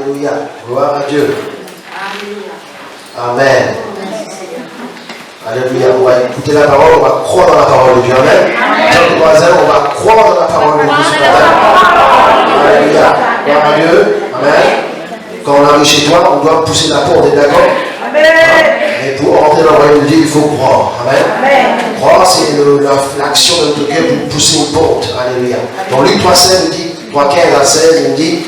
Alléluia. Gloire à Dieu. Amen. Alléluia. On va écouter la parole, on va croire dans la parole de Dieu. Amen. Jean voisin, on va croire dans la parole de Dieu ce matin. Alléluia. Gloire à Dieu. Amen. Quand on arrive chez toi, on doit pousser la porte, t'es d'accord? Et pour entrer dans le royaume de Dieu, il faut croire. Amen. Croire, c'est l'action de notre cœur pour pousser une porte. Alléluia. Donc Luc 3,16 nous dit, 3,15 à 16, il nous dit,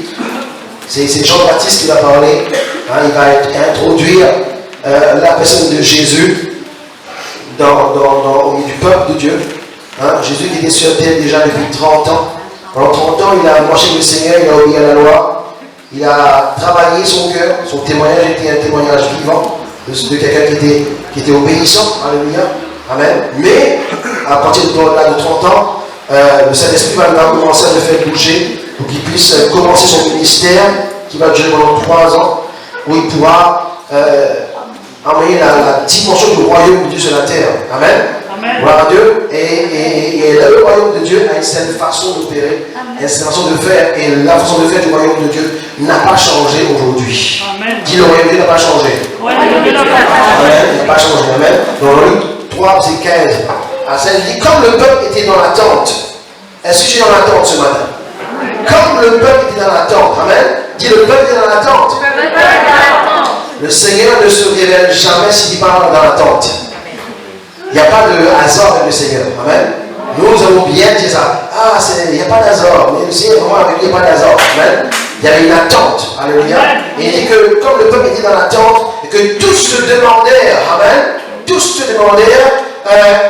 c'est Jean-Baptiste qui va parler. Il va introduire la personne de Jésus au milieu du peuple de Dieu. Jésus qui était sur terre déjà depuis 30 ans. Pendant 30 ans, il a marché avec le Seigneur, il a obéi à la loi. Il a travaillé son cœur. Son témoignage était un témoignage vivant de quelqu'un qui était obéissant. Alléluia. Amen. Mais à partir de 30 ans, le Saint-Esprit va commencer à le faire bouger pour qu'il puisse commencer son ministère qui va durer pendant 3 ans, où il pourra envoyer la dimension du royaume de Dieu sur la terre. Amen. Gloire à Dieu. Et le royaume de Dieu a une certaine façon d'opérer, une certaine façon de faire, et la façon de faire du royaume de Dieu n'a pas changé aujourd'hui. Dit le royaume de Dieu n'a pas changé. Amen. Il n'a pas changé. Amen. Dans Luc 3, verset 15 à 16, il dit, comme le peuple était dans l'attente. Est-ce que je suis dans l'attente ce matin? Comme le peuple était dans l'attente. Amen. Dit le peuple était dans l'attente. Le Seigneur ne se révèle jamais s'il parle dans l'attente. Il n'y a pas de hasard avec le Seigneur. Amen. Nous avons bien dit ça. Il n'y a pas d'hasard. Mais le Seigneur, vraiment, avec lui, il n'y a pas d'hasard. Amen. Il y avait une attente. Alléluia. Et il dit que comme le peuple était dans l'attente, et que tous se demandèrent, amen, tous se demandèrent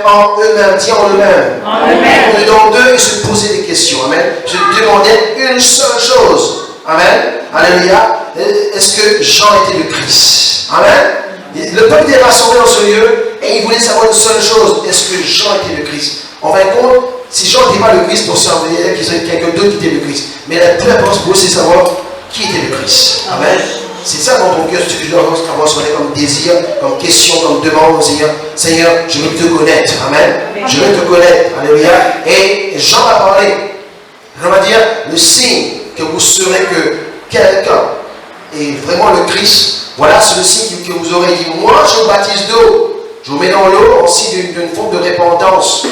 en eux-mêmes, dis en eux-mêmes. On est dans deux et se poser des questions. Amen. Se demandaient une seule chose. Amen. Alléluia. Est-ce que Jean était le Christ? Amen. Le peuple était rassemblé dans ce lieu et il voulait savoir une seule chose. Est-ce que Jean était le Christ? En fin de compte, si Jean n'était pas le Christ, pour ça, on veut dire qu'il y avait quelqu'un d'autre qui était le Christ. Mais la plus importante pour eux, c'est savoir qui était le Christ. Amen. C'est ça dans ton cœur, ce que tu dois avoir comme désir, comme question, comme demande au Seigneur. Seigneur, je veux te connaître. Amen. Je veux te connaître. Alléluia. Et Jean va parler. Jean va dire le signe que vous saurez que quelqu'un est vraiment le Christ. Voilà, c'est le signe que vous aurez dit. Moi, je vous baptise d'eau. Je vous mets dans l'eau en signe d'une forme de repentance,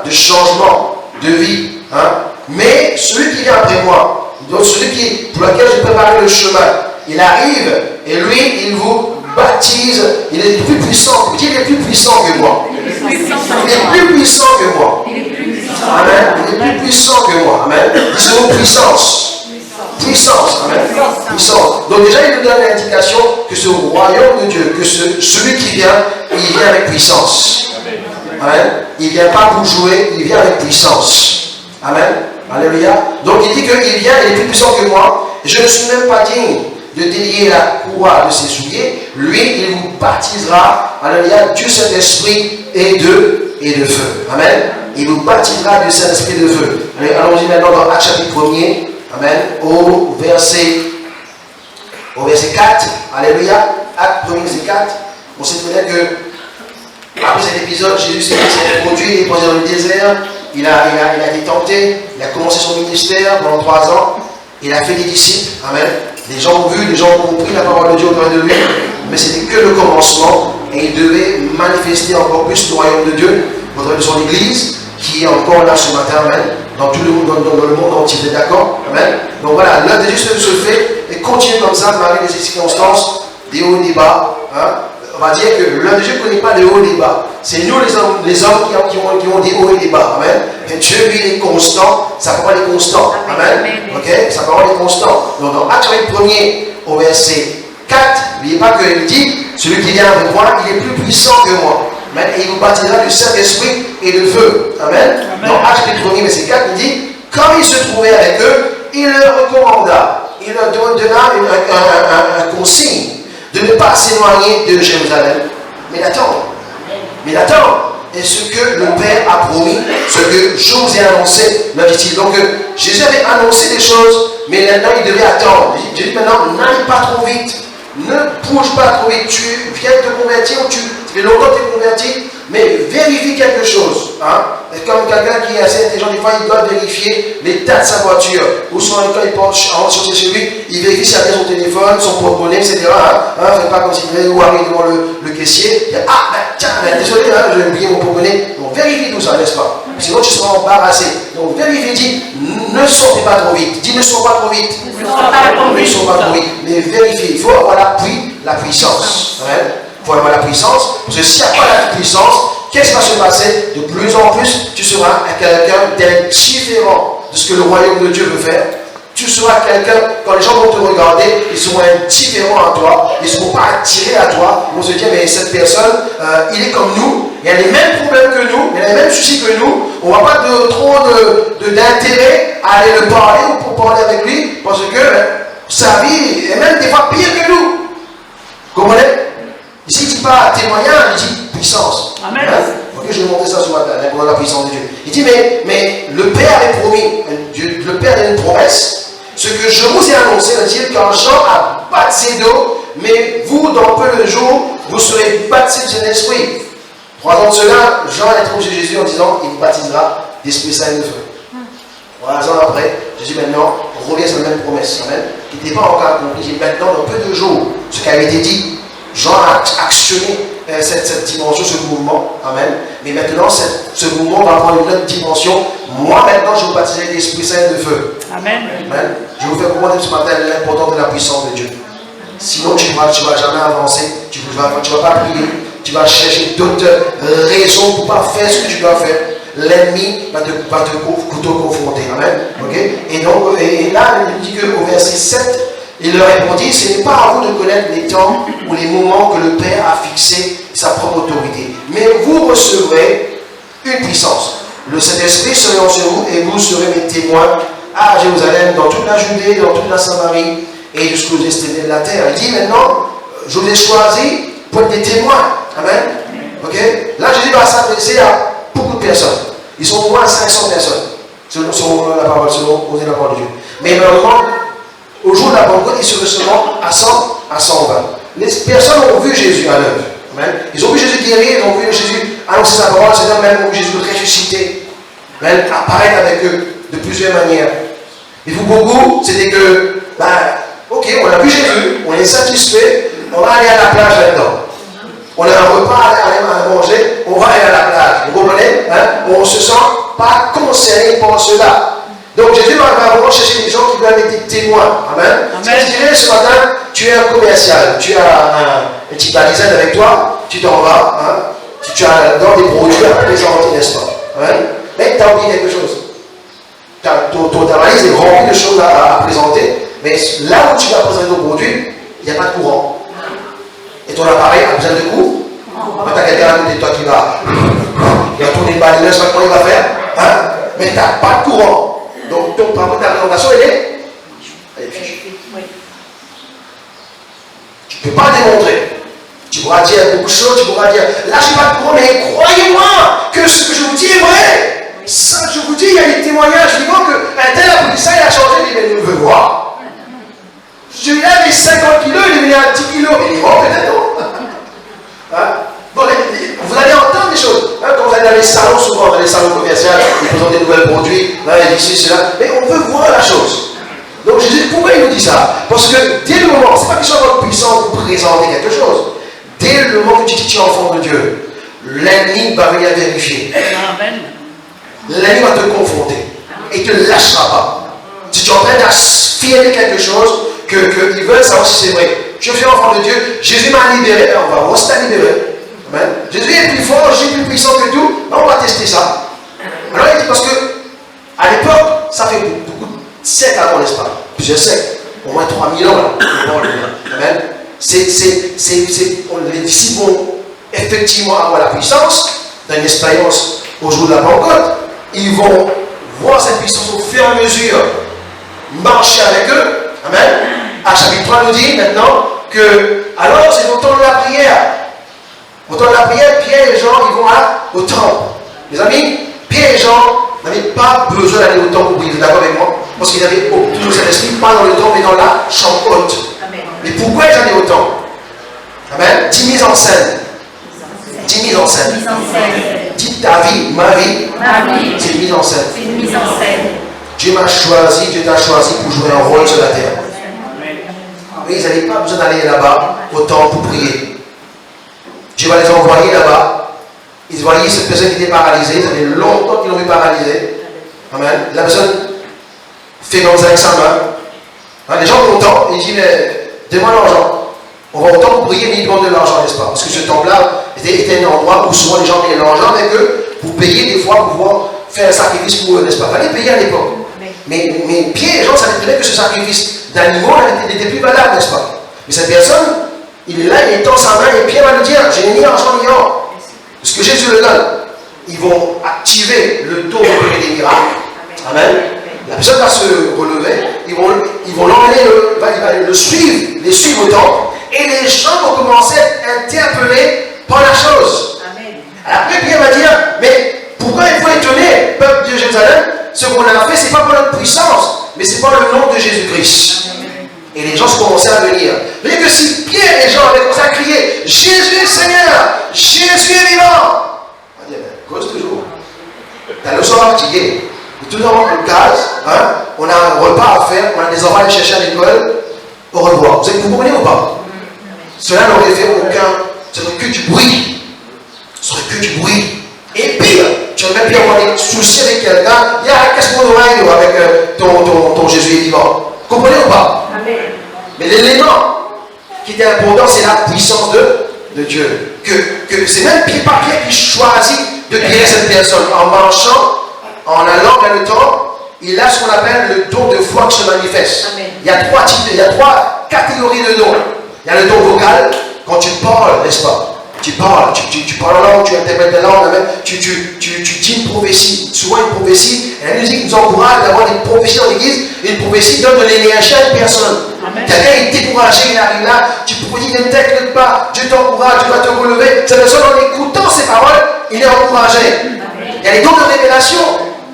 de changement de vie. Mais celui qui vient après moi, donc celui pour lequel j'ai préparé le chemin, il arrive et lui, il vous baptise. Il est plus puissant. Il est plus puissant que moi. Il est plus puissant que moi. Amen. Il est plus puissant que moi. Amen. C'est une puissance. Puissance. Amen. Puissance. Donc déjà, il nous donne l'indication que ce royaume de Dieu, que celui qui vient, il vient avec puissance. Amen. Il ne vient pas pour jouer, il vient avec puissance. Amen. Alléluia. Donc il dit qu'il vient, il est plus puissant que moi. Je ne suis même pas digne de délier la courroie de ses souliers. Lui, il vous baptisera, alléluia, du Saint-Esprit et de feu. Amen. Il vous baptisera du Saint-Esprit et de feu. Allons-y maintenant dans Actes chapitre 1er. Amen. Au verset 4. Alléluia. Acte 1er, verset 4. On sait très bien que après cet épisode, Jésus s'est introduit, il est posé dans le désert. Il a été tenté. Il a commencé son ministère pendant 3 ans. Il a fait des disciples. Amen. Les gens ont vu, les gens ont compris la parole de Dieu autour de lui. Mais c'était que le commencement. Et il devait manifester encore plus le royaume de Dieu au travers de son église, qui est encore là ce matin. Amen. Dans tout le monde, dans le monde entier, d'accord? Amen. Donc voilà, l'œuvre de Dieu se fait et continue comme ça, malgré les circonstances, des hauts et des bas. On va dire que l'œuvre de Dieu ne connaît pas les hauts et les bas. C'est nous les hommes qui ont des hauts et des bas. Amen. Et Dieu, lui, il est constant. Sa parole est constante. Amen. Ok? Sa parole est constante. Donc dans Actes 1er, au verset 4, n'oubliez pas qu'il dit, celui qui vient avec moi, il est plus puissant que moi. Amen. Et il vous baptisera du Saint-Esprit et de feu. Amen. Dans Actes 1er, verset 4, il dit, quand il se trouvait avec eux, il leur recommanda, il leur donna un consigne de ne pas s'éloigner de Jérusalem, mais d'attendre. Mais d'attendre. Et ce que le Père a promis, ce que je vous ai annoncé, leur dit-il. Donc Jésus avait annoncé des choses, mais maintenant il devait attendre. Jésus dit maintenant, n'aille pas trop vite. Ne bouge pas trop vite. Tu viens de te convertir, ça fait longtemps que tu es converti, mais vérifie quelque chose. comme quelqu'un qui est assez intelligent, des fois il doit vérifier l'état de sa voiture. Ou soit quand il porte en sortir chez lui, il vérifie s'il a bien son téléphone, son porte-monnaie, etc. Faites pas comme s'il venait ou arriver devant le caissier. Il dit, tiens, désolé, j'ai oublié mon porte-monnaie. Donc vérifie tout ça, n'est-ce pas? Sinon tu seras embarrassé. Donc vérifie, dis, ne sortez pas trop vite. Dis, ne sors pas trop vite. Ne sors pas trop vite. Mais vérifiez, il faut avoir la puissance. Il faut avoir la puissance. Parce que s'il n'y a pas la puissance, qu'est-ce qui va se passer? De plus en plus, tu seras quelqu'un d'indifférent de ce que le royaume de Dieu veut faire. Tu seras quelqu'un, quand les gens vont te regarder, ils seront indifférents à toi, ils ne seront pas attirés à toi. Ils vont se dire, mais cette personne, il est comme nous, il a les mêmes problèmes que nous, il a les mêmes soucis que nous, on n'a pas trop d'intérêt à aller le parler ou pour parler avec lui, parce que sa vie est même des fois pire que nous. Vous comprenez? Ici, il ne dit pas témoignage, il dit puissance. Amen. Ok, je vais montrer ça ce matin, pour la puissance de Dieu. Il dit, mais le Père avait promis, le Père a une promesse. Ce que je vous ai annoncé, dit quand Jean a baptisé d'eau, mais vous, dans peu de jours, vous serez baptisés du Saint-Esprit. 3 ans de cela, Jean est trouvé chez Jésus en disant, il baptisera d'Esprit Saint et de feu. 3 ans après, Jésus maintenant revient sur la même promesse. Amen. Qui n'était pas encore accompli. Il dit maintenant, dans peu de jours, ce qui avait été dit, Jean a actionné cette dimension, ce mouvement. Amen. Mais maintenant, ce mouvement va prendre une autre dimension. Moi, maintenant, je vous baptiserai d'Esprit Saint et de feu. Amen. Amen. Je vais vous faire comprendre ce matin l'importance de la puissance de Dieu. Sinon, tu ne vas jamais avancer. Tu ne vas pas prier. Tu vas chercher d'autres raisons pour ne pas faire ce que tu dois faire. L'ennemi va te confronter. Amen. Okay? Et là, il dit qu'au verset 7, il leur répondit, ce n'est pas à vous de connaître les temps ou les moments que le Père a fixé sa propre autorité. Mais vous recevrez une puissance. Le Saint-Esprit sera sur vous et vous serez mes témoins à Jérusalem, dans toute la Judée, dans toute la Samarie et jusqu'aux extrémités de la terre. Il dit maintenant, je vous ai choisi pour être des témoins. Amen. Ok? Là, Jésus va s'adresser à beaucoup de personnes. Ils sont au moins 500 personnes, selon la parole de Dieu. Mais normalement, au jour de la Pentecôte, ils seront seulement à 100, à 120. Les personnes ont vu Jésus à l'œuvre. Ils ont vu Jésus guérir, ils ont vu Jésus annoncer sa parole, c'est même ont vu Jésus ressusciter, apparaître avec eux de plusieurs manières. Et pour beaucoup, c'était que, ok, on a vu Jésus, on est satisfait, on va aller à la plage là-dedans. On a un repas à manger, on va aller à la plage. Vous comprenez? On ne se sent pas concerné par cela. Donc Jésus va vraiment chercher des gens qui doivent être témoins. Amen. Ce que je dirais ce matin, tu es un commercial, tu as un petit valise avec toi, tu t'en vas, tu as dans des produits à présenter, n'est-ce pas? Mais tu as oublié quelque chose. Ta valise est remplie de choses à présenter, mais là où tu vas présenter ton produit, il n'y a pas de courant. Et ton appareil a besoin de coups. Tu as quelqu'un à côté de toi qui va tourner le balai, je sais pas comment il va faire, mais tu n'as pas de courant. Donc, ta présentation, elle est fichue. Tu ne peux pas démontrer. Tu pourras dire beaucoup de choses, tu pourras dire, là, je n'ai pas de courant, mais croyez-moi que ce que je vous dis est vrai. Ça, je vous dis, il y a des témoignages vivants qu'un tel a pris ça, il a changé, il est venu me voir. Celui-là avait 50 kilos, il est venu à 10 kilos, mais il est mort peut-être. Bon, vous allez entendre des choses. Quand vous allez dans les salons, souvent dans les salons commerciaux, ils présentent des nouveaux produits, ici, cela. Mais on peut voir la chose. Donc Jésus, pourquoi il nous dit ça? Parce que dès le moment, ce n'est pas question de votre puissance pour présenter quelque chose. Dès le moment que tu dis que tu es enfant de Dieu, l'ennemi va venir vérifier. L'ennemi va te confronter. Et il ne te lâchera pas. Si tu es en train d'affirmer quelque chose, qu'ils veulent savoir si c'est vrai. Je suis enfant de Dieu, Jésus m'a libéré, on va voir si tu as libéré. Amen. Jésus est plus fort, Jésus est plus puissant que tout. On va tester ça. Alors il dit parce que à l'époque, ça fait beaucoup de siècles avant, n'est-ce pas? Plusieurs siècles, au moins 3000 ans. Amen. Les disciples vont effectivement avoir la puissance d'une expérience au jour de la Pentecôte. Ils vont voir cette puissance au fur et à mesure marcher avec eux. Amen. À chapitre 3 nous dit maintenant que alors c'est au temps de la prière. Au temps de la prière, Pierre et Jean, ils vont au temple. Les amis, Pierre et Jean n'avaient pas besoin d'aller au temple pour prier. Vous êtes d'accord avec moi? Parce qu'ils avaient obtenu le Saint-Esprit, pas dans le temple, mais dans la chambre haute. Mais pourquoi ils allaient au temple? Amen. 10 mises en scène. 10 mises en scène. 10 Dites ta vie, ma vie, c'est une mise en scène. Dieu m'a choisi, Dieu t'a choisi pour jouer un rôle sur la terre. Mais ils n'avaient pas besoin d'aller là-bas au temple pour prier. Dieu va les envoyer là-bas. Ils voyaient cette personne qui était paralysée, ça fait longtemps qu'ils l'ont vu paralysée. Amen. La personne fait comme ça avec sa main. Les gens sont contents, ils disent, mais donne-moi l'argent. On va au temple pour prier, mais ils demandent de l'argent, n'est-ce pas? Parce que ce temple-là était un endroit où souvent les gens mettaient l'argent avec eux pour payer des fois, pour pouvoir faire un sacrifice pour eux, n'est-ce pas? Il fallait payer à l'époque. Mais Pierre et Jean savaient très bien que ce sacrifice d'animaux n'était plus valable, n'est-ce pas? Mais cette personne, il est là, il tend sa main et Pierre va lui dire, je n'ai ni argent ni or. Ce que Jésus le donne, ils vont activer le don des miracles. Amen. La personne va se relever, ils vont l'emmener, va le suivre, les suivre au temple, et les gens vont commencer à être interpellés par la chose. Amen. Après, Pierre va dire, mais pourquoi il faut étonner, peuple de Jérusalem? Ce qu'on a fait, ce n'est pas pour notre puissance, mais c'est par le nom de Jésus-Christ. Et les gens se commençaient à venir. Vous voyez que si Pierre et Jean avaient commencé à crier, Jésus Seigneur, Jésus est vivant, on va dire, cause toujours. La leçon va fatiguer. Tout le temps, on case, hein? On a un repas à faire, on a des enfants à aller chercher à l'école. Au revoir. Vous comprenez ou pas? Cela n'aurait fait aucun. Ce serait que du bruit. Ce serait que du bruit. Et pire, tu aurais même pu avoir des soucis avec quelqu'un. Qu'est-ce qu'on aura avec ton Jésus est vivant? Vous comprenez ou pas? Amen. Mais l'élément qui était important, c'est la puissance de Dieu. Que c'est même Pierre qui choisit de guérir cette personne en marchant, en allant vers le temple. Il a ce qu'on appelle le don de foi qui se manifeste. Amen. Il y a trois catégories de dons. Il y a le don vocal, quand tu parles, n'est-ce pas? Tu parles, tu parles en langue, tu interprètes la langue, tu dis une prophétie, souvent une prophétie. Et la musique nous encourage d'avoir des prophéties dans l'église. Une prophétie donne de l'énergie à une personne. Quelqu'un est découragé, il arrive là, tu prophétises, ne t'inquiète pas, Dieu t'encourage, tu vas te relever. Cette personne, en écoutant ces paroles, il est encouragé. Amen. Il y a les dons de révélation.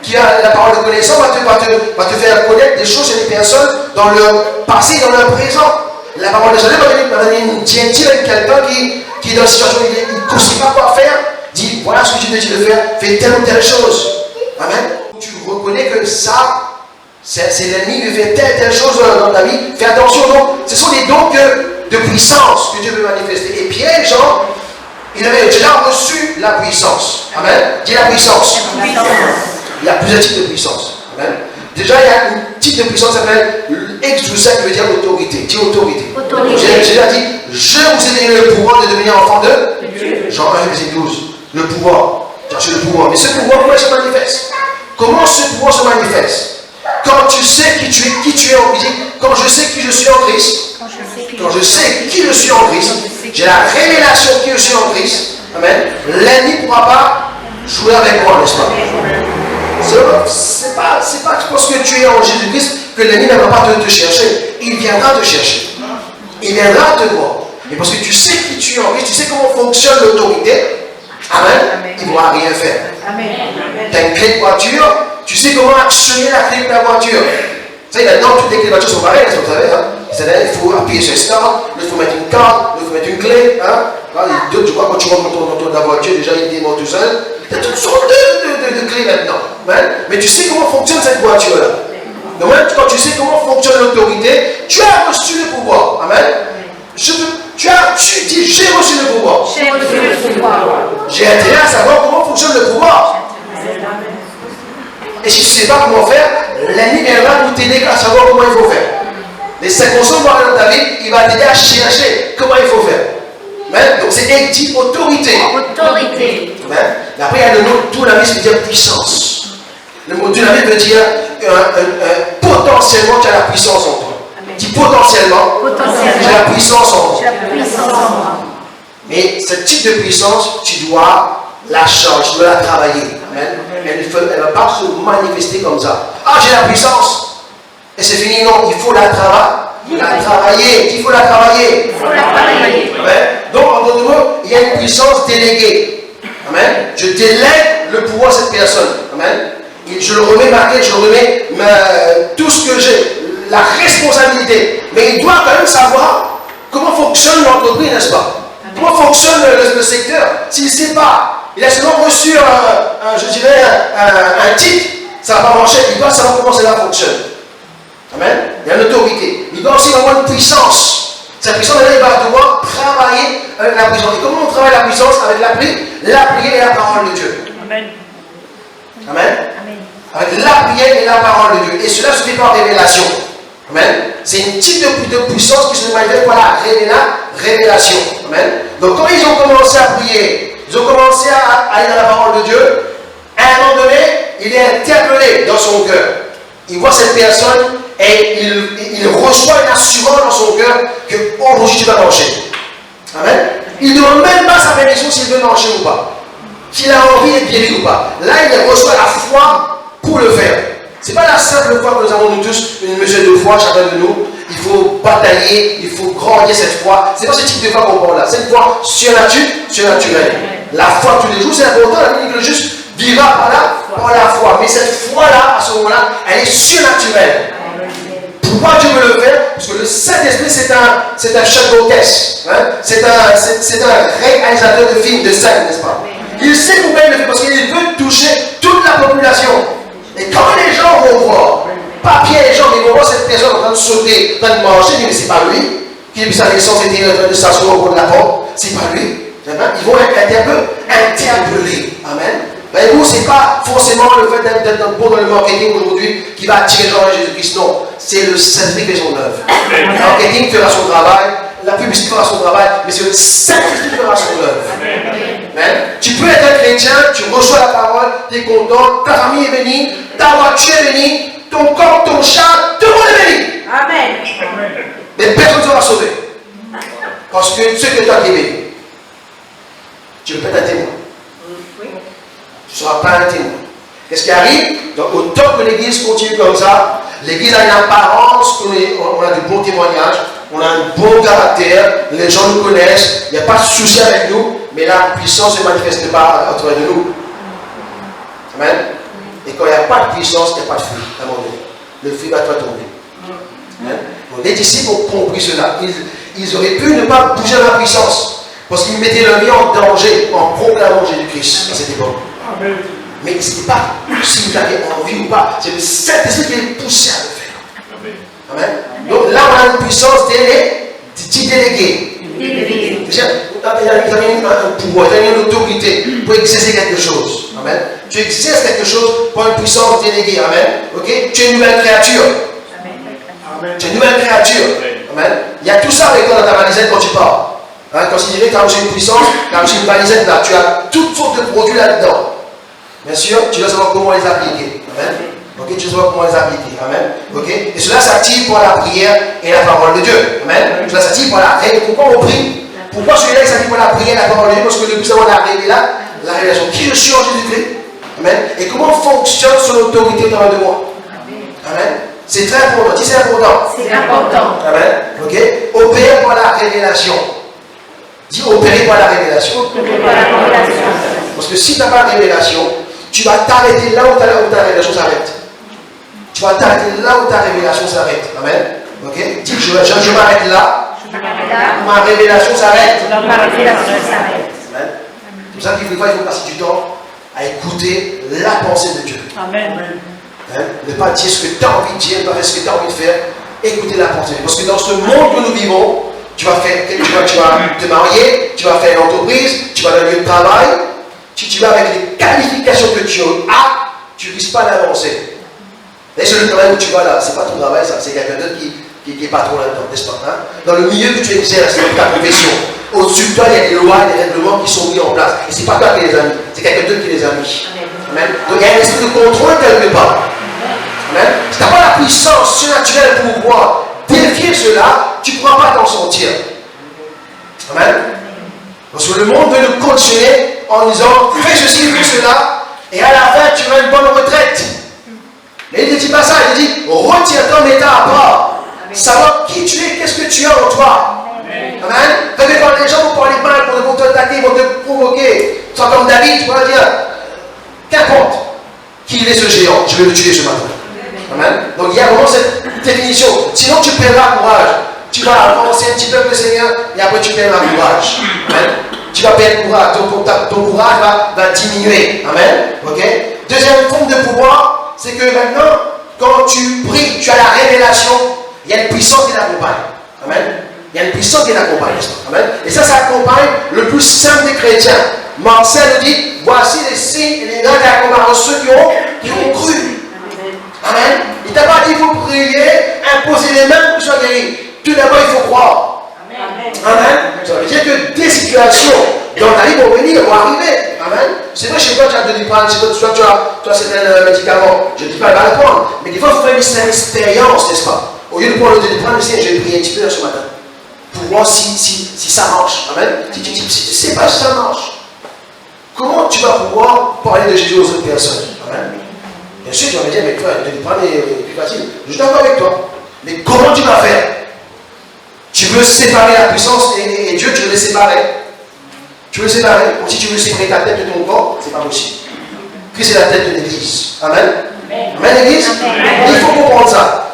Qui a la parole de connaissance va te faire connaître des choses chez les personnes dans leur passé et dans leur présent. La parole de Jésus va donner une diététique avec quelqu'un qui est dans une situation où il ne sait pas quoi faire. Dit voilà ce que Dieu te dit de faire, fais telle ou telle chose. Amen. Tu reconnais que ça, c'est l'ennemi qui fait telle chose dans ta vie. Fais attention, donc, ce sont des dons de puissance que Dieu veut manifester. Et Pierre et Jean, ils avaient déjà reçu la puissance. Amen. Dis la puissance. Il y a plusieurs types de puissance. Amen. Déjà, il y a un type de puissance qui s'appelle exousia, qui veut dire autorité. Dis autorité. Jésus a dit, je vous ai donné le pouvoir de devenir enfant de Dieu. Jean 1, verset 12. Le pouvoir. J'ai reçu le pouvoir. Mais ce pouvoir, comment il se manifeste? Comment ce pouvoir se manifeste? Quand tu sais qui tu es en Christ, quand je sais qui je suis en Christ, quand je sais qui je suis en Christ, j'ai la révélation qui je suis en Christ. Amen. L'ennemi ne pourra pas jouer avec moi, n'est-ce pas? C'est pas parce que tu es en Jésus-Christ que l'ennemi ne va pas te chercher. Il viendra te chercher. Il viendra te voir. Mais parce que tu sais qui tu es en Christ, tu sais comment fonctionne l'autorité. Amen. Il ne pourra rien faire. Tu as une clé de voiture, tu sais comment actionner la clé de ta voiture. Vous savez, maintenant, toutes les clés de voiture sont pareilles, vous savez. Hein? C'est-à-dire, il faut appuyer sur start, il faut mettre une carte, il faut mettre une clé. Hein? Tu vois, quand tu rentres dans ta voiture, déjà, il démarre tout seul. Il y a toutes sortes de clés maintenant. Hein? Mais tu sais comment fonctionne cette voiture-là. Donc, quand tu sais comment fonctionne l'autorité, tu as reçu le pouvoir. Amen. Tu dis, j'ai reçu le pouvoir. J'ai intérêt à savoir comment fonctionne le pouvoir. Et si tu ne sais pas comment faire, l'ennemi viendra nous t'aider à savoir comment il faut faire. Les circonstances dans ta vie, il va t'aider à chercher comment il faut faire. Amen. Donc c'est dit autorité. Autorité. Amen. Mais après, il y a le mot dunamis qui veut dire puissance. Le mot dunamis veut dire potentiellement tu as la puissance en toi. Dis potentiellement, j'ai la puissance en toi. Mais ce type de puissance, tu dois la changer, tu dois la travailler. Amen. Elle ne va pas se manifester comme ça. Ah, j'ai la puissance. Et c'est fini, non, il faut la travailler. Il faut la travailler. Amen. Donc, en d'autres mots, il y a une puissance déléguée. Amen. Je délègue le pouvoir à cette personne. Amen. Et je le remets marqué, je remets tout ce que j'ai, la responsabilité. Mais il doit quand même savoir comment fonctionne l'entreprise, n'est-ce pas? Comment fonctionne le secteur? S'il ne sait pas, il a seulement reçu un titre, ça ne va pas marcher, il doit savoir comment cela fonctionne. Amen. Il y a une autorité. Il doit aussi avoir une puissance. Cette puissance, il va devoir travailler avec la puissance. Et comment on travaille la puissance? Avec la prière et la parole de Dieu. Amen. Amen. Avec la prière et la parole de Dieu. Et cela se fait par révélation. Amen. C'est une type de puissance qui se manifeste par la révélation. Amen. Donc quand ils ont commencé à prier, ils ont commencé à aller dans la parole de Dieu, à un moment donné, il est interpellé dans son cœur. Il voit cette personne et il reçoit une assurance dans son cœur qu'aujourd'hui tu vas marcher. Amen. Il ne demande même pas sa permission s'il veut marcher ou pas. S'il a envie d'être guéri ou pas. Là, il reçoit la foi pour le faire. Ce n'est pas la simple foi que nous avons nous tous, une mesure de foi, chacun de nous. Il faut batailler, il faut grandir cette foi. Ce n'est pas ce type de foi qu'on parle là. C'est une foi surnaturelle. La foi tous les jours, c'est important. La Bible dit que le juste vivra par la foi. Mais cette foi-là, à ce moment-là, elle est surnaturelle. Pourquoi Dieu veut le faire? Parce que le Saint-Esprit, c'est un chef d'orchestre. Hein? C'est un réalisateur de films, de scènes, n'est-ce pas? Il sait pourquoi il le fait, parce qu'il veut toucher toute la population. Et quand les gens vont voir, pas bien les gens, mais ils vont voir cette personne en train de sauter, en train de manger, ils disent mais c'est pas lui. Qui depuis sa naissance était en train de s'asseoir au bout de la porte, c'est pas lui. Ils vont être interpellés. Amen. Voyez-vous, ce n'est pas forcément le fait d'être bon dans le marketing aujourd'hui qui va attirer les gens à Jésus-Christ. Non, c'est le Saint-Esprit qui fait son œuvre. Le marketing fera son travail, la publicité fera son travail, mais c'est le Saint-Esprit qui fera son œuvre. Amen. Tu peux être un chrétien, tu reçois la parole, tu es content, ta famille est bénie, ta voiture est bénie, ton corps, ton chat, tout le monde est béni. Amen. Mais personne ne sera sauvé. Parce que ce que toi qui es béni, tu peux être un témoin. Tu ne seras pas un témoin. Qu'est-ce qui arrive? Donc, autant que l'Église continue comme ça, l'Église a une apparence, on a du bon témoignage, on a un bon caractère, les gens nous connaissent, il n'y a pas de souci avec nous, mais la puissance ne se manifeste pas autour de nous. Amen. Et quand il n'y a pas de puissance, il n'y a pas de fruit à un moment donné. Le fruit va toi tomber. Amen. Donc, les disciples ont compris cela. Ils auraient pu ne pas bouger dans la puissance, parce qu'ils mettaient leur vie en danger en proclamant Jésus-Christ à cette époque. Amen. Mais ce n'est pas si vous avez envie ou pas, c'est le Saint-Esprit qui est poussé à le faire. Amen. Donc là, on a une puissance déléguée. Vous avez un pouvoir, vous avez une autorité pour exercer quelque chose. Amen. Tu exerces quelque chose par une puissance déléguée. Amen. Okay? Tu es une nouvelle créature. Amen. Tu es une nouvelle créature. Amen. Il y a tout ça avec toi dans ta valisette quand tu pars. Hein, considérez que tu as reçu une puissance, tu as reçu une valisette là, tu as toutes sortes de produits là-dedans. Bien sûr, tu dois savoir comment les appliquer. Amen. Ok, tu dois savoir comment les appliquer. Amen. Ok. Et cela s'active par la prière et la parole de Dieu. Amen. Cela s'active par la règle. Pourquoi on prie? Pourquoi celui-là s'active par la prière et la parole de Dieu? Parce que depuis ça, on a la révélation. Qui je suis en Jésus-Christ? Amen. Et comment fonctionne son autorité au travers de moi? Amen. C'est très important. Dis c'est important. C'est important. Amen. Ok. Opérer par la révélation. Dis opérer par la révélation. Opérer par la révélation. Parce que si tu n'as pas de révélation, tu vas t'arrêter là où ta révélation s'arrête. Tu vas t'arrêter là où ta révélation s'arrête. Amen. Ok. Dis je m'arrête là. Ma révélation s'arrête. Ma révélation s'arrête. Amen. C'est pour ça qu'il faut passer du temps à écouter la pensée de Dieu. Amen. Hein? Ne pas dire ce que tu as envie de dire, ne pas faire ce que tu as envie de faire. Écouter la pensée. Parce que dans ce monde que nous vivons, tu vas te marier, tu vas faire une entreprise, tu vas dans le lieu de travail. Si tu vas avec les qualifications que tu as, tu ne risques pas d'avancer. Et sur le travail où tu vas là, ce n'est pas ton travail, ça, c'est quelqu'un d'autre qui est patron là-dedans, n'est-ce pas? Hein? Dans le milieu que tu exerces, c'est ta profession. Au-dessus de toi, il y a des lois et des règlements qui sont mis en place. Et ce n'est pas toi qui les as mis, c'est quelqu'un d'autre qui les a mis. Amen. Donc il y a un esprit de contrôle quelque part. Amen. Si tu n'as pas la puissance surnaturelle pour pouvoir défier cela, tu ne pourras pas t'en sortir. Amen. Parce que le monde veut nous conditionner en disant fais ceci, fais cela, et à la fin tu as une bonne retraite. Mais il ne dit pas ça, il dit retire-toi, mets-toi à part. Savoir qui tu es, qu'est-ce que tu as en toi. Amen. Quand les gens vont parler mal, vont te attaquer, vont te provoquer. Tu sois comme David, tu vas dire qu'importe qui il est ce géant, je vais le tuer ce matin. Amen. Donc il y a vraiment cette définition. Sinon tu perdras courage. Tu vas avancer un petit peu avec le Seigneur et après tu perds le courage. Amen. Tu vas perdre le courage, ton courage va diminuer. Amen. Ok. Deuxième forme de pouvoir, c'est que maintenant, quand tu pries, tu as la révélation, il y a une puissance qui t'accompagne. Amen. Il y a une puissance qui t'accompagne. Amen. Et ça accompagne le plus simple des chrétiens. Marcel nous dit, voici les signes et les miracles qui accompagnent ceux qui ont cru. Amen. Il ne t'a pas dit, il faut prier, imposer les mains pour que tu sois guéri. Tout d'abord, il faut croire. Amen. Amen. Ça veut dire que des situations dans ta vie vont venir, vont arriver. Amen. C'est vrai, chez toi, tu as de l'hyprane, chez toi, tu as certains médicaments. Je ne dis pas, va le prendre. Mais des fois, il faut faire une expérience, n'est-ce pas? Au lieu de prendre le doliprane, je vais prier un petit peu ce matin. Pour voir si ça marche. Amen. Si tu ne sais pas si ça marche, comment tu vas pouvoir parler de Jésus aux autres personnes? Amen. Bien sûr, tu vas me dire, mais toi, le doliprane est plus facile. Je suis d'accord avec toi. Mais comment tu vas faire? Tu veux séparer la puissance et Dieu, tu veux les séparer. Tu veux les séparer. Ou si tu veux séparer ta tête de ton corps, c'est pas possible. Christ est la tête de l'Église. Amen. Amen, l'Église. Il faut comprendre ça.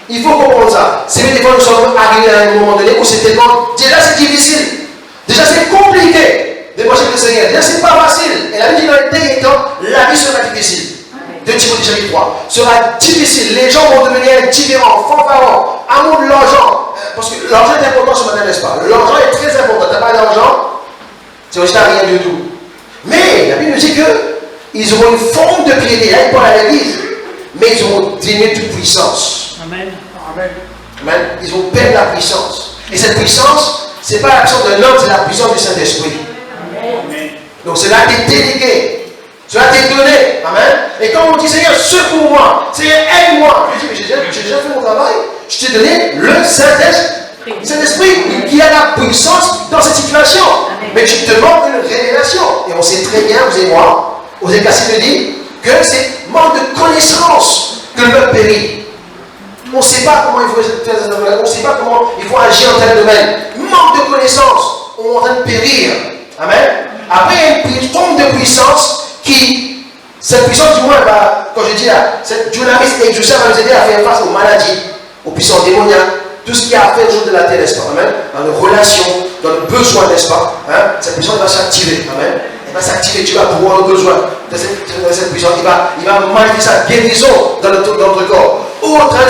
Il faut comprendre ça. C'est vrai, des fois, nous sommes arrivés à un moment donné où c'est tellement. Déjà, c'est difficile. Déjà, c'est compliqué de marcher avec le Seigneur. Déjà, c'est pas facile. Et la vie dit dans les derniers temps, la vie sera difficile. 2 Timothée chapitre 3 sera difficile. Les gens vont devenir différents, fanfarons, amour de l'argent. Parce que l'argent est important ce matin, n'est-ce pas? L'argent est très important. Tu n'as pas d'argent, c'est aussi rien du tout. Mais la Bible nous dit qu'ils auront une forme de piété. Là, ils parlent à l'église. Mais ils auront dénué toute puissance. Amen. Amen. Ils vont perdre la puissance. Et cette puissance, ce n'est pas la puissance d'un homme, c'est la puissance du Saint-Esprit. Donc cela t'est délégué. Cela t'est donné. Amen. Et quand on dit Seigneur, secours-moi, Seigneur, aide-moi. Je dis, mais j'ai déjà fait mon travail. Je t'ai donné le Saint-Esprit qui a la puissance dans cette situation. Amen. Mais tu te manques une révélation. Et on sait très bien, vous et moi, aux Éclaircies me dit que c'est manque de connaissance que le peuple périt. On ne sait pas comment il faut faire cette affaires, on ne sait pas comment il faut agir en tel domaine. Manque de connaissance, on est en train de périr. Amen. Après, il y a une forme de puissance qui, cette puissance du moins, quand je dis là, cette dynamisme exaucée va nous aider à faire face aux maladies, aux puissances démoniaques, tout ce qui a à faire au jour de la terre, n'est-ce pas? Amen. Dans nos relations, dans nos besoins, n'est-ce pas? Hein? Cette puissance va s'activer. Amen. Elle va s'activer, tu vas pouvoir le besoin de cette puissance. Il va manifester sa guérison dans notre corps. Où entraîne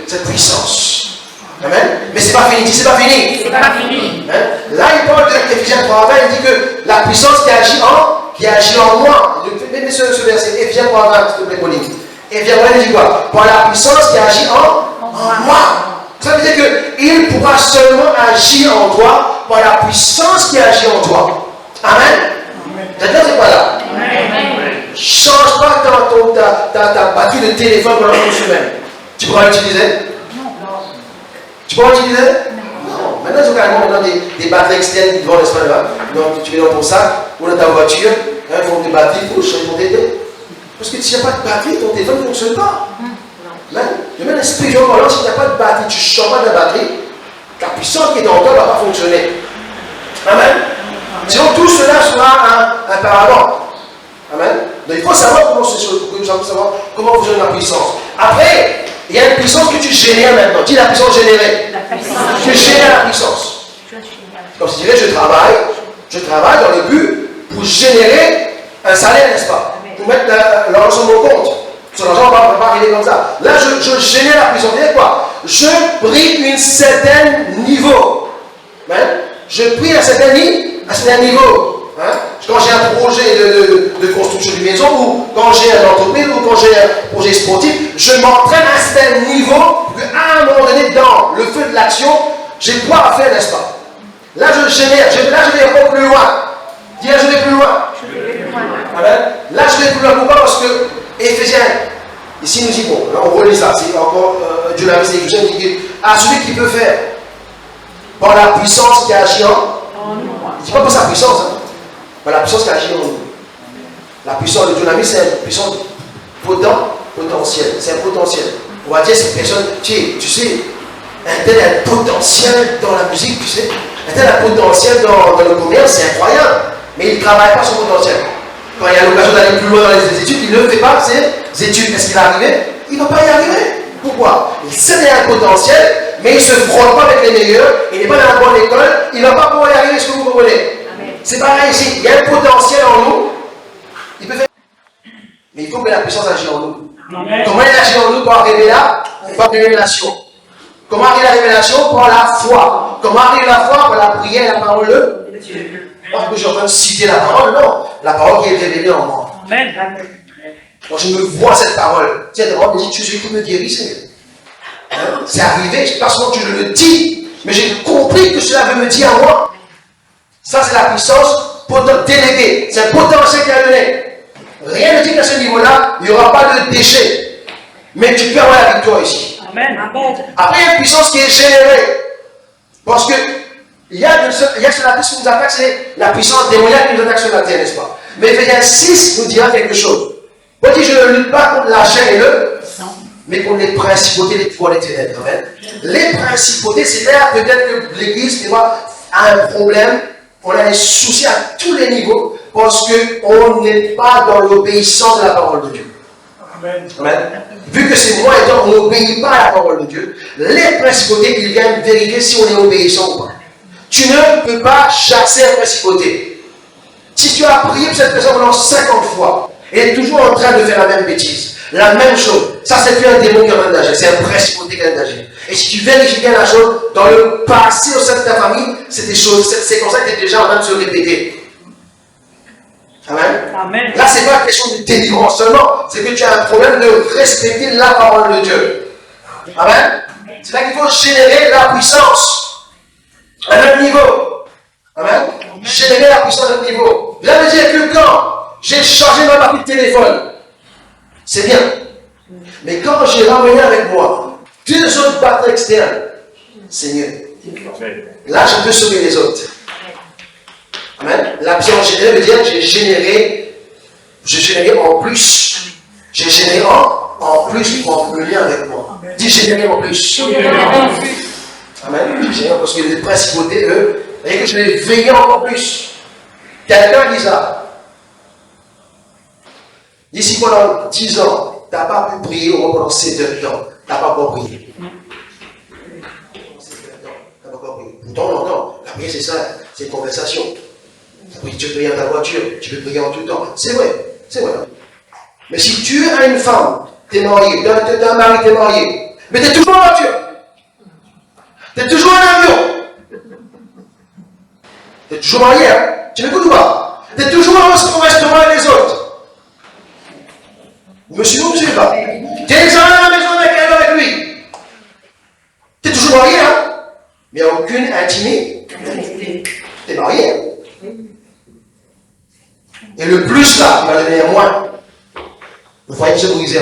cette puissance? Amen. Mais c'est pas fini. C'est pas fini. C'est pas fini. Hein? Là, il parle de Éphésiens 3:20, il dit que la puissance qui agit en moi. Mettez ce verset, Éphésiens 3:20, s'il te plaît, Pauline. Éphésiens 3:20, il dit quoi? Par la puissance qui agit en moi. Ça veut dire qu'il pourra seulement agir en toi par la puissance qui agit en toi. Amen. D'accord, c'est pas là. Change pas ta batterie de téléphone pendant une semaine. Tu pourras l'utiliser? Non. Tu pourras l'utiliser? Non. Maintenant, ils ont carrément des batteries externes qui vendent, n'est-ce pas là? Donc, tu mets dans ton sac ou dans ta voiture, ils font des batteries pour changer ton téléphone. Parce que s'il n'y a pas de batterie, ton téléphone ne fonctionne pas. Même l'esprit, s'il n'y a pas de batterie, tu ne changes pas de batterie, la puissance qui est en toi ne va pas fonctionner. Amen. Sinon, tout cela sera un paravent. Amen. Donc, il faut savoir comment fonctionne la puissance. Après, il y a une puissance que tu génères maintenant. Dis la puissance générée. Tu génères la puissance. Comme je dirais, je travaille dans le but pour générer un salaire, n'est-ce pas? Pour mettre l'argent sur mon compte. Son argent ne va pas arriver comme ça. Là, je génère la puissance. Vous savez quoi? Je prie un certain niveau. Amen. Je prie à un certain niveau. Hein? Quand j'ai un projet de construction d'une maison, ou quand j'ai une entreprise, ou quand j'ai un projet sportif, je m'entraîne à un certain niveau pour qu'à un moment donné, dans le feu de l'action, j'ai quoi à faire, n'est-ce pas? Là, je génère. Là, je vais encore plus loin. Dis là, je vais plus loin. Amen. Là, je vais plus loin. Pourquoi? Parce que Éphésiens, ici, nous dit, bon, là, on relit ça. C'est encore Dieu l'a mis, Éphésiens, il dit à celui qui peut faire par la puissance qui agit en nous. Il ne dit pas pour sa puissance, hein. Par la puissance qui agit en nous. La puissance de Dieu l'a mis, c'est une puissance potentielle. C'est un potentiel. On va dire, cette personne, tu sais, un tel a un potentiel dans la musique, tu sais. Un tel a un potentiel dans le commerce, c'est incroyable. Mais il ne travaille pas son potentiel. Quand il y a l'occasion d'aller plus loin dans les études, il ne fait pas ses études. Est-ce qu'il va arriver? Il ne va pas y arriver. Pourquoi? Il sait qu'il y a un potentiel, mais il ne se frotte pas avec les meilleurs, il n'est pas dans la bonne école, il ne va pas pouvoir y arriver, ce que vous comprenez. C'est pareil ici, il y a un potentiel en nous, il peut faire. Mais il faut que la puissance agisse en nous. Amen. Comment elle agit en nous pour arriver là? Par la révélation. Comment arrive la révélation? Par la foi. Comment arrive la foi? Par la prière et la parole de Dieu. Pas que je suis en train de citer la parole, non. La parole qui est révélée en moi. Amen. Quand je me vois cette parole, tiens, d'abord, me dit, tu sais qui me guérit, Seigneur. Hein? C'est arrivé, c'est pas seulement que je le dis, mais j'ai compris que cela veut me dire à moi. Ça, c'est la puissance déléguée. C'est un potentiel qui a donné. Rien ne dit qu'à ce niveau-là, il n'y aura pas de déchet. Mais tu peux avoir la victoire ici. Amen. Après, il y a une puissance qui est générée. Parce que il y a sur la terre qui nous attaque, c'est la puissance démoniaque qui nous attaque sur la terre, n'est-ce pas? Mais Éphésiens 6 nous dira quelque chose. On dit, je ne lutte pas contre la chair et le sang, mais contre les principautés des pouvoirs des ténèbres. Les principautés, c'est là peut-être que l'Église a un problème. On a des soucis à tous les niveaux parce qu'on n'est pas dans l'obéissance de la parole de Dieu. Amen. Amen. Vu que c'est moi et toi, on n'obéit pas à la parole de Dieu, les principautés, ils viennent vérifier si on est obéissant ou pas. Tu ne peux pas chasser la principauté. Si tu as prié pour cette personne pendant 50 fois, et elle est toujours en train de faire la même bêtise, la même chose, ça c'est plus un démon qui est en train d'agir, c'est un principauté qui est en train d'agir. Et si tu vérifies bien la chose, dans le passé au sein de ta famille, c'est des choses, c'est comme ça que tu es déjà en train de se répéter. Amen. Amen. Là, ce n'est pas une question de délivrance seulement, c'est que tu as un problème de respecter la parole de Dieu. Amen. C'est là qu'il faut générer la puissance à notre niveau. Amen. Générer la puissance à notre niveau. Là, veut dire que quand j'ai changé ma batterie de téléphone, c'est bien. Mais quand j'ai ramené avec moi 2 autres batteries externes, c'est mieux. Là, je peux sauver les autres. Amen. La puissance générée veut dire que j'ai généré en plus. J'ai généré en plus pour me lien avec moi. Dis générer en plus. Amen. J'ai généré parce que les principautés, eux, et que je vais veiller encore plus. Quelqu'un dit ça. D'ici pendant 10 ans, tu n'as pas pu prier au moins pendant 7 heures de temps. Tu n'as pas encore prié. Pourtant, non. La prière, c'est ça. C'est une conversation. Tu peux prier dans ta voiture. Tu peux prier en tout temps. C'est vrai. C'est vrai. Mais si tu as une femme, tu es marié. Tu as un mari, tu es marié. Mais tu es toujours en voiture. Tu es toujours en avion. Tu es toujours marié. Hein? Tu m'écoutes ou pas? Tu es toujours au restaurant avec les autres. Monsieur ou monsieur pas? Tu es déjà à la maison avec lui. Tu es toujours marié, hein? Mais il n'y a aucune intimité. Tu es marié. Hein? Et le plus là, il va devenir moins. Le foyer se briser.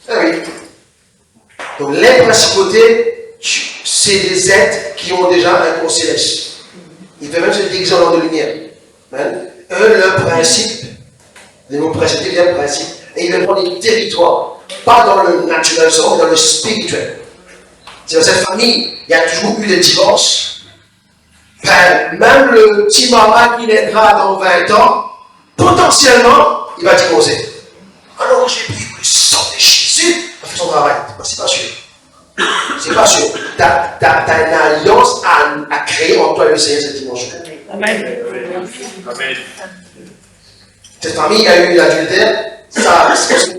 Ah oui. Donc les principautés, c'est des êtres qui ont déjà un corps céleste. Ils peuvent même se déguiser en de lumière. Hein? Eux, leur principe, les mots principautés viennent principe, et ils veulent prendre des territoires, pas dans le naturel seulement, mais dans le spirituel. C'est dans cette famille, il y a toujours eu des divorces. Ben, même le petit maman qui naîtra dans 20 ans, potentiellement, il va divorcer. Alors j'ai pris le sang de Jésus, il a fait son travail. C'est pas sûr. C'est pas sûr. Tu as une alliance à créer en toi et le Seigneur cette dimanche. Amen. Amen. Cette famille a eu l'adultère.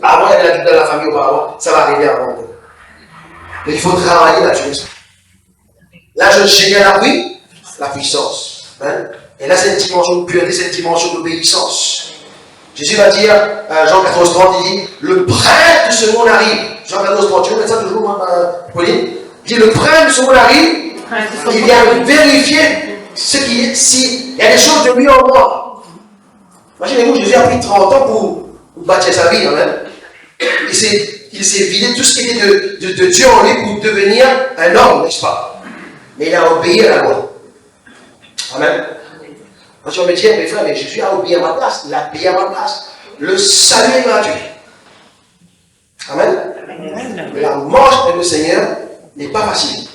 Avant, il y avait l'adultère de la famille auparavant. Ça va arriver avant. Mais il faut travailler là-dessus. Là, je génère la puissance. Hein? Et là, c'est une dimension de pureté, c'est une dimension d'obéissance. Jésus va dire, Jean 14, 30, il dit, le prêtre de ce monde arrive. Jean 14, 30, tu veux mettre ça toujours, Pauline? Il dit, le prêtre de ce monde arrive, il vient vérifier ce qui est, s'il y a des choses de lui en moi. Imaginez-vous, Jésus a pris 30 ans pour bâtir sa vie, hein? Il s'est vidé tout ce qui était de Dieu en lui pour devenir un homme, n'est-ce pas? Mais il a obéi à la loi. Amen. Quand tu vas me dire, mes frères, mais Jésus a obéi à ma place, il a payé à ma place. Le salut est gratuit. Amen. La marche avec le Seigneur n'est pas facile.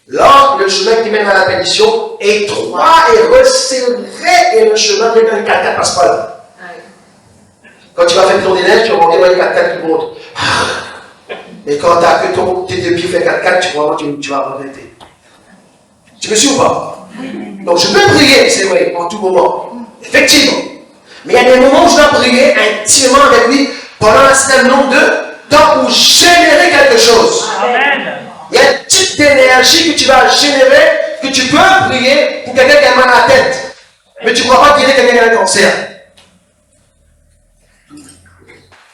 Lorsque le chemin qui mène à la perdition est étroit et resserré, et le chemin de 4x4 passe pas là. Quand tu vas faire le tour des neiges, tu vas monter dans les 4x4 qui montent. Et quand tu as que tes deux pieds fait 4-4, tu vas regretter. Tu me suis ou pas? Donc je peux prier, c'est vrai, en tout moment. Effectivement. Mais il y a des moments où je dois prier intimement avec lui pendant un certain nombre de temps pour générer quelque chose. Amen. Il y a un type d'énergie que tu vas générer, que tu peux prier pour quelqu'un qui a mal à la tête. Mais tu ne crois pas guérir quelqu'un qui a un cancer.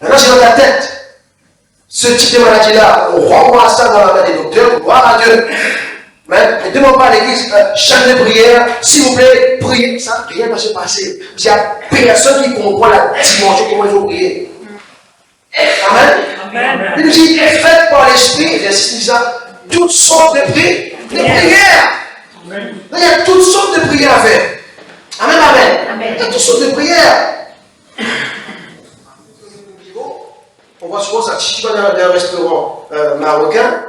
Maintenant, c'est dans ta tête. Ce type de maladie-là, on renvoie ça dans la main des docteurs, gloire à Dieu. Mais ne demande pas à l'église, chaque de prière, s'il vous plaît, priez. Ça, rien ne va se passer. Il n'y a personne qui comprend la dimension, comment il faut prier. Amen. Amen. Il nous dit, faites par l'esprit, j'insiste ça, toutes sortes de prières. Amen. Il y a toutes sortes de prières à faire. Amen, amen. Amen. Il y a toutes sortes de prières. On voit souvent ça, si tu vas dans un restaurant marocain,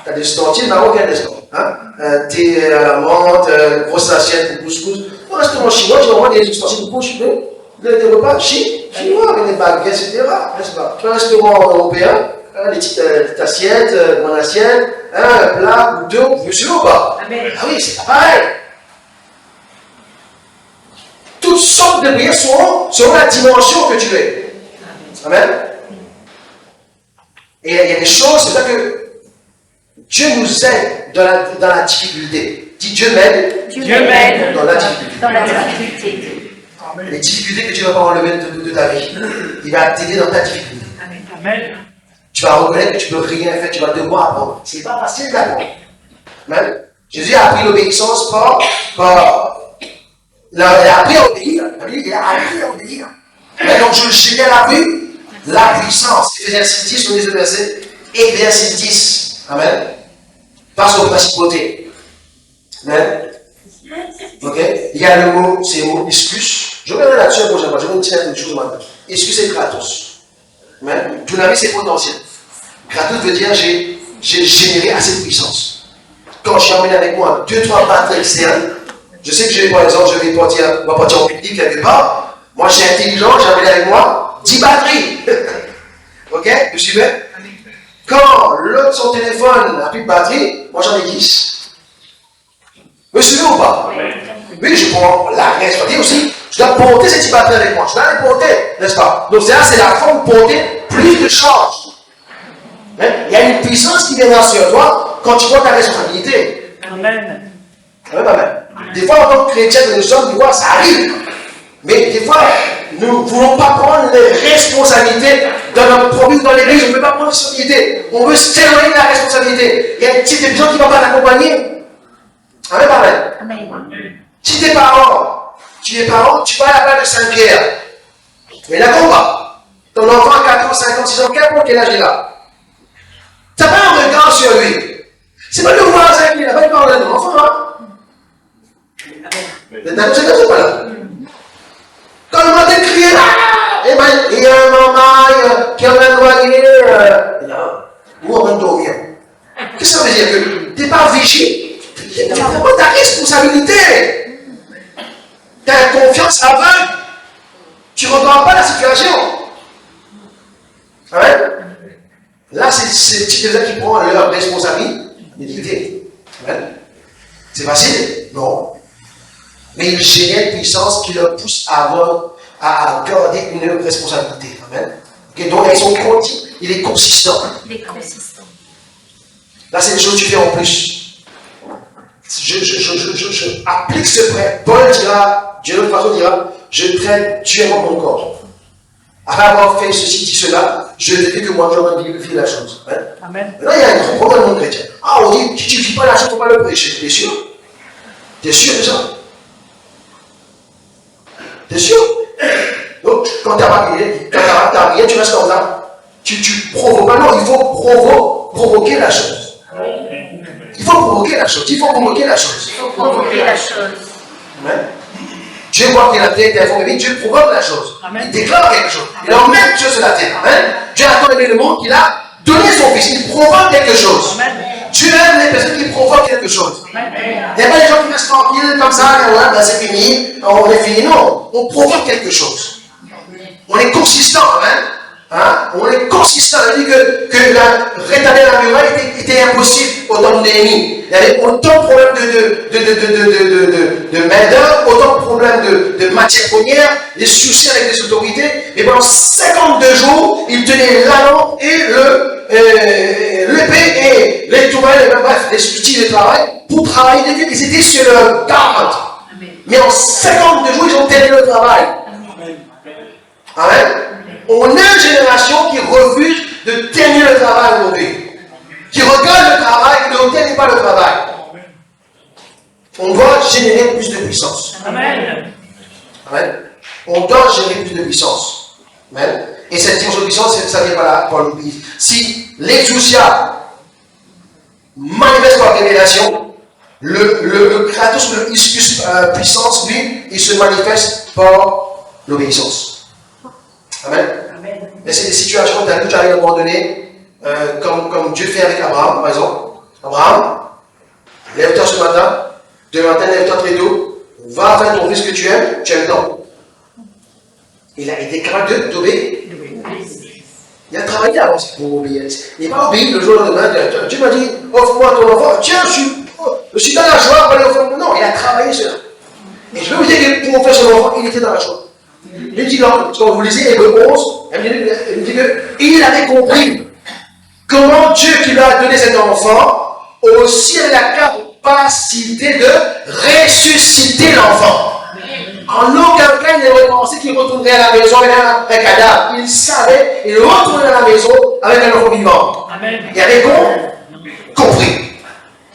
tu as des ustensiles marocains, n'est-ce pas? Hein? Thé à la menthe, grosse assiette pour couscous. Au restaurant chinois, tu vas voir des ustensiles pour des repas chinois, avec des baguettes, etc. N'est-ce pas? Tu as un restaurant européen, des petites assiettes, mon assiette, un plat, couteau, monsieur ou pas? Ah oui, c'est pareil. Toutes sortes de prières selon la dimension que tu es. Amen. Et il y a des choses, c'est ça que Dieu nous aide dans la difficulté. Dis Dieu m'aide. Dieu m'aide dans la difficulté. Dans la difficulté. Les difficultés que tu ne vas pas enlever de ta vie. Il va t'aider dans ta difficulté. Amen. Tu vas reconnaître que tu ne peux rien faire, tu vas devoir apprendre. Ce n'est pas facile d'apprendre. Amen. Jésus a appris l'obéissance il a appris à obéir. Il a appris à obéir. Mais donc je le gérais à la puissance. Éphésiens 6.10, on lit le verset. Éphésiens 6.10. Amen. Face aux principautés. Amen. Ok. Il y a le mot, c'est le mot excuse. Je reviendrai là-dessus la prochaine fois. Je vais vous dire une chose maintenant. Excuse, c'est Kratos. Amen. Dunamis, c'est potentiel. Kratos veut dire j'ai généré assez de puissance. Quand je suis emmené avec moi 2-3 batteries externes, je sais que je vais, par exemple, on va partir en public quelque part. Moi, je suis intelligent, j'ai emmené avec moi 10 batteries. Ok? Vous suivez? Quand l'autre, son téléphone n'a plus de batterie, moi j'en ai 10. Vous suivez ou pas? Oui, je prends la responsabilité aussi. Je dois porter ces 10 batteries avec moi. Je dois les porter, n'est-ce pas? Donc c'est la forme de porter plus de charge. Il y a une puissance qui viendra sur toi quand tu vois ta responsabilité. Amen. Amen, amen. Des fois, en tant que chrétien, nous sommes, des fois, ça arrive. Mais des fois, nous ne voulons pas prendre les responsabilités dans notre propre vie, dans l'église. On ne veut pas prendre la responsabilité. On veut s'éloigner de la responsabilité. Il y a des types de gens qui ne vont pas t'accompagner. Amen, amen. Amen. Si tes parents, tu vas à la place de Saint-Pierre. Mais d'accord pas. Ton enfant a 4 ans, 5 ans, 6 ans, qu'importe quel âge il a. Tu n'as pas un regard sur lui. C'est pas le voisin qui n'a pas de parole de ton enfant. Hein? Mais d'accord, c'est comme ça, pas là. Quand le matin crier là, et ben, il y a un maman qui est en train de noyer, ou en train de dormir. Qu'est-ce que ça veut dire? Que tu n'es pas vigile. Tu ne prends pas ta responsabilité. Tu as une confiance aveugle. Tu ne regardes pas la situation. Amen. Là, c'est le type de gens qui prend leur responsabilité. Amen. C'est facile? Non. Mais il génère une puissance qui leur pousse à garder une responsabilité. Amen. Okay, donc, il est consistant. Il est consistant. Là, c'est une chose que tu fais en plus. Je applique ce prêt. Paul dira, Dieu de toute façon dira, je traite Dieu dans mon corps. Après avoir fait ceci, dit cela, je ne fais que moi, je vais vérifier la chose. Hein? Amen. Là, il y a un grand problème dans le chrétien. Ah, on dit, si tu ne vis pas la chose, il ne faut pas le prêcher. T'es sûr? T'es sûr de ça? T'es sûr? Donc, quand tu n'as pas rien, tu restes comme ça. Tu provoques pas. Non, il faut provoquer la chose. Il faut provoquer la chose. Il faut provoquer la chose. Il faut provoquer la chose. Amen. Dieu voit qu'il a été informé, Dieu provoque la chose. Amen. Il déclare quelque chose. Il emmène Dieu sur la terre. Amen. Dieu a tant aimé le monde qu'il a donné son fils. Il provoque quelque chose. Amen. Dieu aime les personnes qui provoquent quelque chose. Amen. Il n'y a pas des gens qui restent tranquilles comme ça, ouais, ben c'est fini, on est fini. Non, on provoque quelque chose. On est consistant. Amen. Hein? On est consistant. Il dit que rétablir la muraille était impossible au temps de Néhémie. Il y avait autant de problèmes de main-d'œuvre, autant de problèmes de matières premières, des soucis avec les autorités. Et pendant 52 jours, ils tenaient la lampe et l'épée et les tourelles, bref, les outils de travail pour travailler. Ils étaient sur le garde. Mais en 52 jours, ils ont terminé le travail. Amen. On a une génération qui refuse de terminer le travail aujourd'hui. Qui regarde le travail et ne termine pas le travail. On doit générer plus de puissance. Amen. Amen. On doit générer plus de puissance. Amen. Et cette dimension de puissance, ça vient par l'Église. Si l'exousia manifeste par révélation, le kratos, le iscus puissance, lui, il se manifeste par l'obéissance. Amen. Mais c'est des situations où tu arrives à un moment donné, comme Dieu fait avec Abraham, par exemple. Abraham, lève-toi ce matin, demain matin, lève-toi très tôt, va faire ton fils que tu aimes tant. Il est capable d'obéir. Il a travaillé avant pour obéir. Il n'est pas obéi le jour au lendemain. Dieu m'a dit, offre-moi ton enfant. Tiens, je suis dans la joie, pas aller offrir. Non, il a travaillé cela. Et je vais vous dire que pour offrir son enfant, il était dans la joie. Il dit, quand vous lisez Hébreux 11, il dit qu'il avait compris comment Dieu qui lui a donné cet enfant aussi avait la capacité de ressusciter l'enfant. En aucun cas, il n'aurait pensé qu'il retournerait à la maison avec un cadavre. Il savait, il retournerait à la maison avec un enfant vivant. Amen. Il avait compris.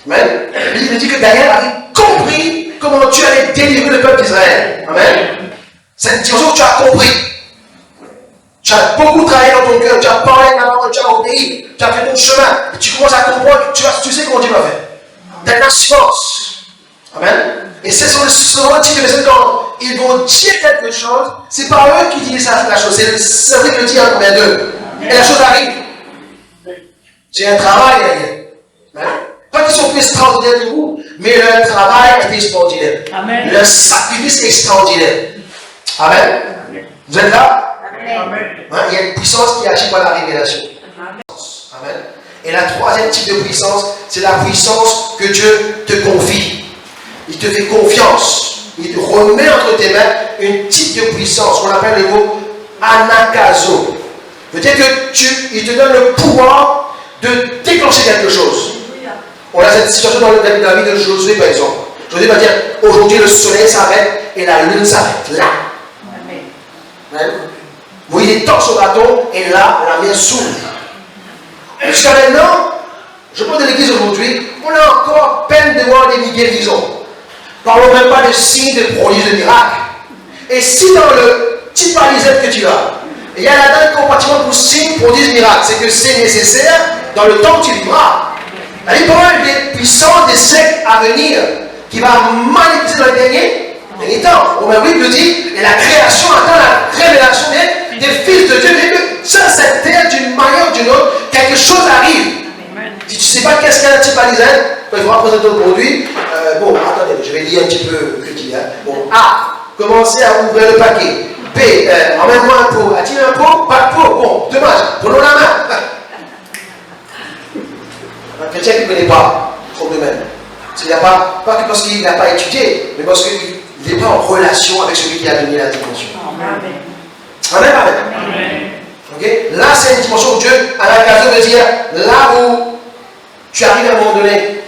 Amen. Il dit que Daniel avait compris comment Dieu allait délivrer le peuple d'Israël. Amen. C'est une dimension que tu as compris. Tu as beaucoup travaillé dans ton cœur, tu as parlé de la parole, tu as obéi, tu as fait ton chemin, et tu commences à comprendre, tu sais comment Dieu va faire. Tu as une assurance. Amen. Et c'est souvent le type de personnes quand ils vont dire quelque chose, c'est pas eux qui disent la chose, c'est le cerveau qui le dit en combien d'eux. Et la chose arrive. C'est un travail derrière. Pas qu'ils sont plus extraordinaires que vous, mais leur travail est extraordinaire. Amen. Leur sacrifice est extraordinaire. Amen. Vous êtes là? Amen. Il y a une puissance qui agit par la révélation. Amen. Et la troisième type de puissance, c'est la puissance que Dieu te confie. Il te fait confiance. Il te remet entre tes mains une type de puissance qu'on appelle le mot anakazo. Peut-être que il te donne le pouvoir de déclencher quelque chose. On a cette situation dans la vie de Josué par exemple. Josué va dire, aujourd'hui le soleil s'arrête et la lune s'arrête. Là. Amen. Moïse est torse au bâton et là, la mer s'ouvre. Jusqu'à maintenant, je parle de l'église aujourd'hui, on a encore peine de voir des guérisons. Parlons même pas de signes, de prodiges, de miracles. Et si dans le petit palisade que tu as, il y a là-dedans un compartiment pour signes, prodiges, miracles, c'est que c'est nécessaire dans le temps que tu vivras. Il y a des puissances, des siècles à venir qui va manifester dans les derniers temps. Romains 8 nous dit, et la création attend la révélation des fils de Dieu. Mais que sur cette terre, d'une manière ou d'une autre, quelque chose arrive. Si tu ne sais pas qu'est-ce qu'un petit palisade, il faudra présenter le produit. Bon, attendez, je vais lire un petit peu ce qu'il y a. Bon, A, commencez à ouvrir le paquet. B, emmène-moi un pot. A-t-il un pot? Pas de pot. Bon, dommage, prenons la main. Un chrétien qui ne connaît pas son domaine. Il n'a pas que parce qu'il n'a pas étudié, mais parce qu'il n'est pas en relation avec celui qui a donné la dimension. Amen. Amen. Amen. Okay? Là, c'est une dimension où Dieu a l'occasion de dire, là où tu arrives à un moment donné,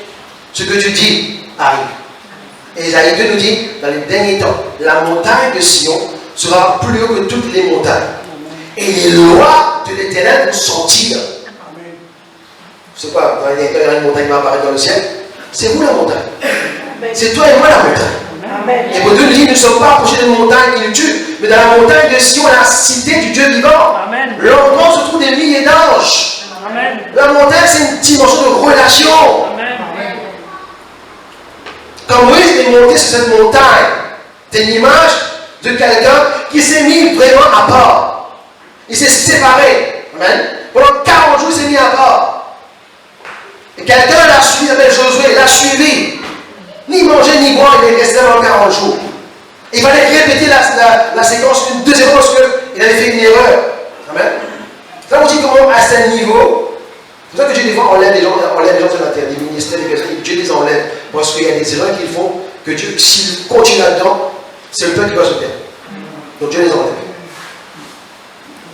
ce que tu dis arrive. Et Isaïe 2 nous dit, dans les derniers temps, la montagne de Sion sera plus haut que toutes les montagnes. Et les lois de l'Éternel vont sortir. C'est quoi? Dans les derniers temps, une montagne va apparaître dans le ciel. C'est vous la montagne. C'est toi et moi la montagne. Et pour Dieu nous dit, nous ne sommes pas approchés d'une montagne qui nous tue, mais dans la montagne de Sion, la cité du Dieu vivant. L'endroit où se trouvent des milliers d'anges. La montagne, c'est une dimension de relation. Quand Moïse est monté sur cette montagne, c'est une image de quelqu'un qui s'est mis vraiment à part. Il s'est séparé. Amen. Pendant 40 jours, il s'est mis à part. Et quelqu'un l'a suivi, il s'appelle Josué, l'a suivi. Ni manger, ni boire, il est resté pendant 40 jours. Il fallait répéter la séquence une deuxième fois parce qu'il avait fait une erreur. Amen. Ça vous dit comment, à ce niveau, c'est pour ça que Dieu, des fois, enlève les gens sur la terre, des ministères, des personnes, Dieu les enlève. Parce qu'il y a des erreurs qu'ils font, que Dieu, s'ils continuent là-dedans, c'est le peuple qui va se perdre. Donc Dieu les enlève.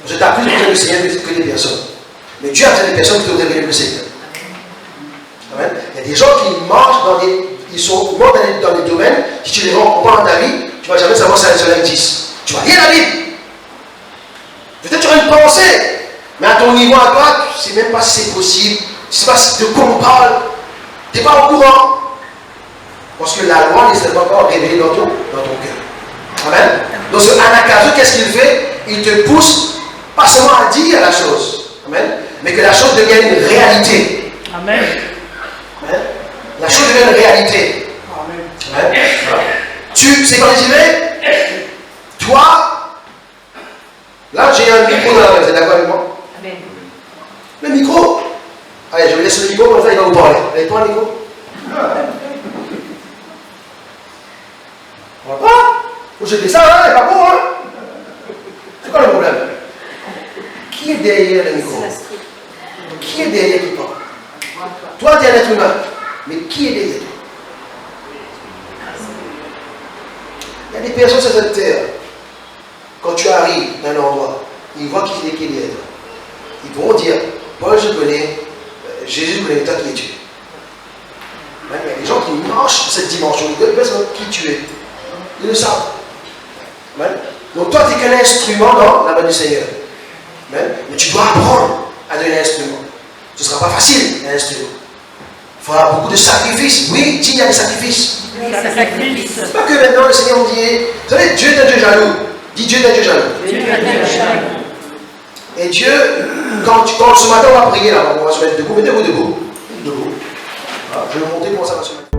Parce que tu as plus besoin du Seigneur que des personnes. Mais Dieu a besoin des personnes qui te révèlent le Seigneur. Amen. Il y a des gens qui marchent dans des. Ils sont morts dans des domaines, si tu les rencontres pas dans ta vie, tu ne vas jamais savoir si cela existe. Tu vas lire la Bible. Peut-être tu auras une pensée, mais à ton niveau à toi, tu ne sais même pas si c'est possible, tu ne sais pas de quoi on parle, tu n'es pas au courant. Parce que la loi n'est pas encore révélée dans ton cœur. Amen. Donc ce anakazo, qu'est-ce qu'il fait? Il te pousse pas seulement à dire la chose, amen, mais que la chose devienne une réalité. Amen. Amen. La chose devient une réalité. Amen. Amen. C'est quand je dirais, toi, là j'ai un micro dans la main, vous êtes d'accord avec moi? Amen. Le micro, allez, je vais laisser le micro, comme ça il va vous parler. Vous avez pas le micro? On va pas? Vous jetez ça là, c'est pas bon, hein? C'est quoi le problème? Qui est derrière le micro? Qui est derrière qui parle? Toi, tu es un être humain, mais qui est derrière toi? Il y a des personnes sur cette terre, quand tu arrives dans un endroit, ils voient qui est derrière toi. Ils pourront dire, Paul, je connais, Jésus, je connais, toi qui es Dieu. Il y a des gens qui marchent cette dimension, ils connaissent qui tu es. Ils le savent. Donc toi, tu es qu'un instrument dans la main du Seigneur. Mais tu dois apprendre à devenir un instrument. Ce ne sera pas facile, un instrument. Il faudra beaucoup de sacrifices. Oui, il y a des sacrifices. C'est pas que maintenant le Seigneur me dit, vous savez, Dieu est un Dieu jaloux. Dis Dieu est un Dieu jaloux. Et Dieu, quand ce matin on va prier là, on va se mettre debout, mettez-vous debout. Debout. Voilà, je vais monter comment ça va se mettre.